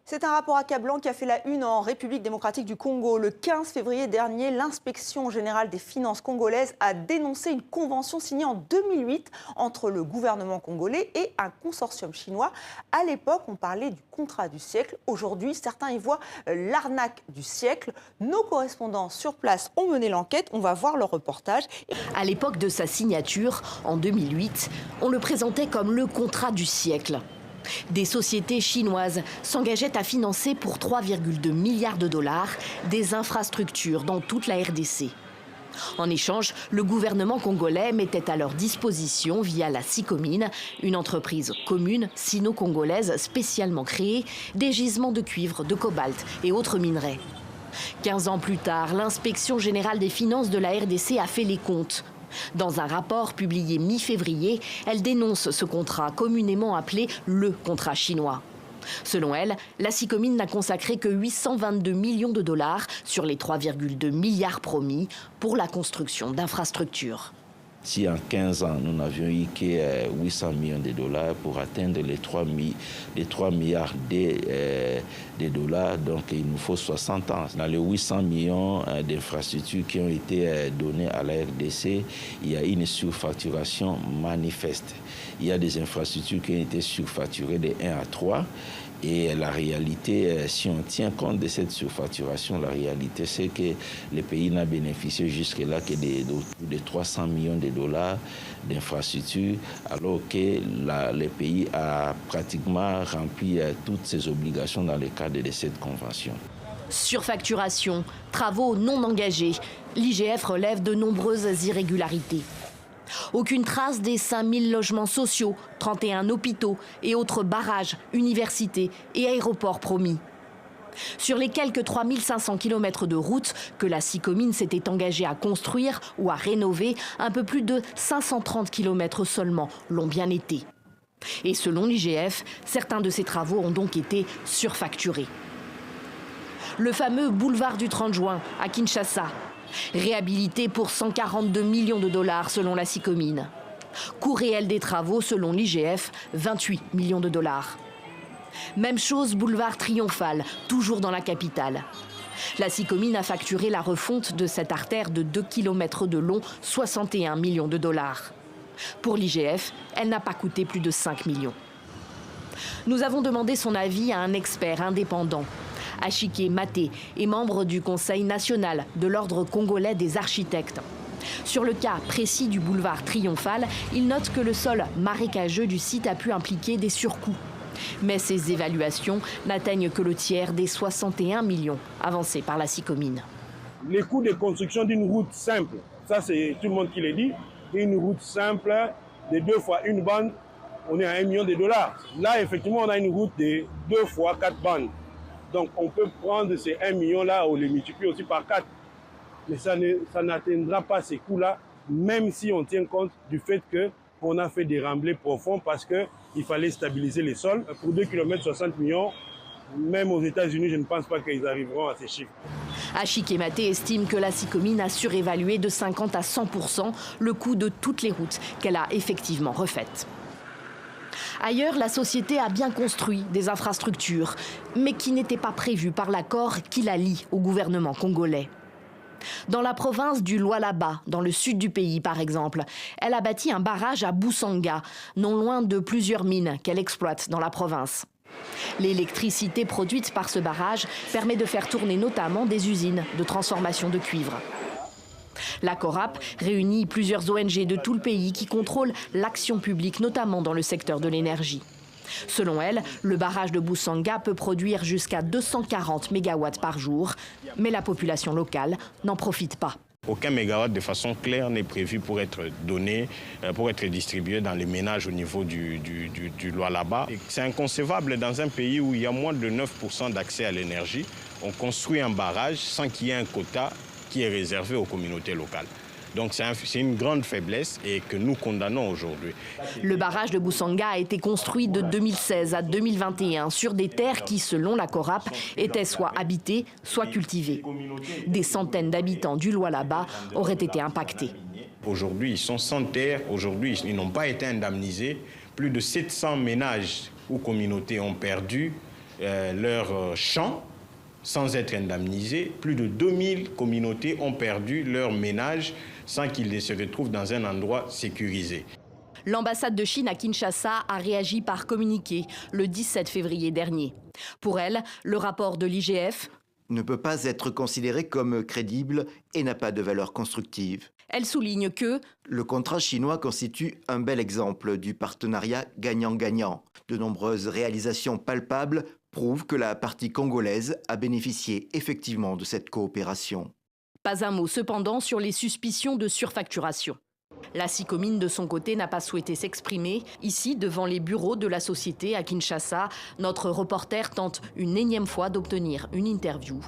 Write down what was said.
C'est un rapport accablant qui a fait la une en République démocratique du Congo. Le 15 février dernier, l'inspection générale des finances congolaises a dénoncé une convention signée en 2008 entre le gouvernement congolais et un consortium chinois. À l'époque, on parlait du contrat du siècle. Aujourd'hui, certains y voient l'arnaque du siècle. Nos correspondants sur place ont mené l'enquête. On va voir leur reportage. À l'époque de sa signature, en 2008, on le présentait comme le contrat du siècle. Des sociétés chinoises s'engageaient à financer pour 3,2 milliards de dollars des infrastructures dans toute la RDC. En échange, le gouvernement congolais mettait à leur disposition, via la SICOMINE, une entreprise commune sino-congolaise spécialement créée, des gisements de cuivre, de cobalt et autres minerais. 15 ans plus tard, l'inspection générale des finances de la RDC a fait les comptes. Dans un rapport publié mi-février, elle dénonce ce contrat communément appelé le contrat chinois. Selon elle, la SICOMINE n'a consacré que 822 millions de dollars sur les 3,2 milliards promis pour la construction d'infrastructures. Si en 15 ans, nous n'avions eu que 800 millions de dollars pour atteindre les 3 milliards de dollars, donc il nous faut 60 ans. Dans les 800 millions d'infrastructures qui ont été données à la RDC, il y a une surfacturation manifeste. Il y a des infrastructures qui ont été surfacturées de 1 à 3. Et la réalité, si on tient compte de cette surfacturation, la réalité, c'est que le pays n'a bénéficié jusque-là que de 300 millions de dollars d'infrastructures, alors que le pays a pratiquement rempli toutes ses obligations dans le cadre de cette convention. Surfacturation, travaux non engagés, l'IGF relève de nombreuses irrégularités. Aucune trace des 5000 logements sociaux, 31 hôpitaux et autres barrages, universités et aéroports promis. Sur les quelques 3500 km de routes que la SICOMINE s'était engagée à construire ou à rénover, un peu plus de 530 km seulement l'ont bien été. Et selon l'IGF, certains de ces travaux ont donc été surfacturés. Le fameux boulevard du 30 juin à Kinshasa, réhabilité pour 142 millions de dollars selon la SICOMINE. Coût réel des travaux selon l'IGF, 28 millions de dollars. Même chose boulevard Triomphal, toujours dans la capitale. La SICOMINE a facturé la refonte de cette artère de 2 km de long, 61 millions de dollars. Pour l'IGF, elle n'a pas coûté plus de 5 millions. Nous avons demandé son avis à un expert indépendant. Achike Maté est membre du Conseil national de l'Ordre congolais des architectes. Sur le cas précis du boulevard Triomphal, il note que le sol marécageux du site a pu impliquer des surcoûts. Mais ces évaluations n'atteignent que le tiers des 61 millions avancés par la SICOMINE. Les coûts de construction d'une route simple, ça c'est tout le monde qui le dit, une route simple de 2 fois une bande, on est à 1 million de dollars. Là, effectivement, on a une route de 2 fois 4 bandes. Donc, on peut prendre ces 1 million-là, on les multiplie aussi par 4. Mais ça n'atteindra pas ces coûts-là, même si on tient compte du fait qu'on a fait des remblais profonds parce qu'il fallait stabiliser les sols. Pour 2 km, 60 millions, même aux États-Unis, je ne pense pas qu'ils arriveront à ces chiffres. Achike Maté estime que la SICOMINE a surévalué de 50 à 100% le coût de toutes les routes qu'elle a effectivement refaites. Ailleurs, la société a bien construit des infrastructures, mais qui n'étaient pas prévues par l'accord qui la lie au gouvernement congolais. Dans la province du Lualaba, dans le sud du pays par exemple, elle a bâti un barrage à Boussanga, non loin de plusieurs mines qu'elle exploite dans la province. L'électricité produite par ce barrage permet de faire tourner notamment des usines de transformation de cuivre. La CORAP réunit plusieurs ONG de tout le pays qui contrôlent l'action publique, notamment dans le secteur de l'énergie. Selon elle, le barrage de Boussanga peut produire jusqu'à 240 mégawatts par jour, mais la population locale n'en profite pas. Aucun mégawatt de façon claire n'est prévu pour être donné, pour être distribué dans les ménages au niveau du Lualaba. C'est inconcevable dans un pays où il y a moins de 9% d'accès à l'énergie. On construit un barrage sans qu'il y ait un quota qui est réservé aux communautés locales. Donc c'est une grande faiblesse et que nous condamnons aujourd'hui. Le barrage de Boussanga a été construit de 2016 à 2021 sur des terres qui, selon la CORAP, étaient soit habitées, soit cultivées. Des centaines d'habitants du Lualaba auraient été impactés. Aujourd'hui, ils sont sans terre. Aujourd'hui, ils n'ont pas été indemnisés. Plus de 700 ménages ou communautés ont perdu leur champ sans être indemnisés. Plus de 2000 communautés ont perdu leur ménage sans qu'ils se retrouvent dans un endroit sécurisé. L'ambassade de Chine à Kinshasa a réagi par communiqué le 17 février dernier. Pour elle, le rapport de l'IGF ne peut pas être considéré comme crédible et n'a pas de valeur constructive. Elle souligne que le contrat chinois constitue un bel exemple du partenariat gagnant-gagnant. De nombreuses réalisations palpables prouvent que la partie congolaise a bénéficié effectivement de cette coopération. Pas un mot cependant sur les suspicions de surfacturation. La CICOMINE, de son côté, n'a pas souhaité s'exprimer. Ici, devant les bureaux de la société à Kinshasa, notre reporter tente une énième fois d'obtenir une interview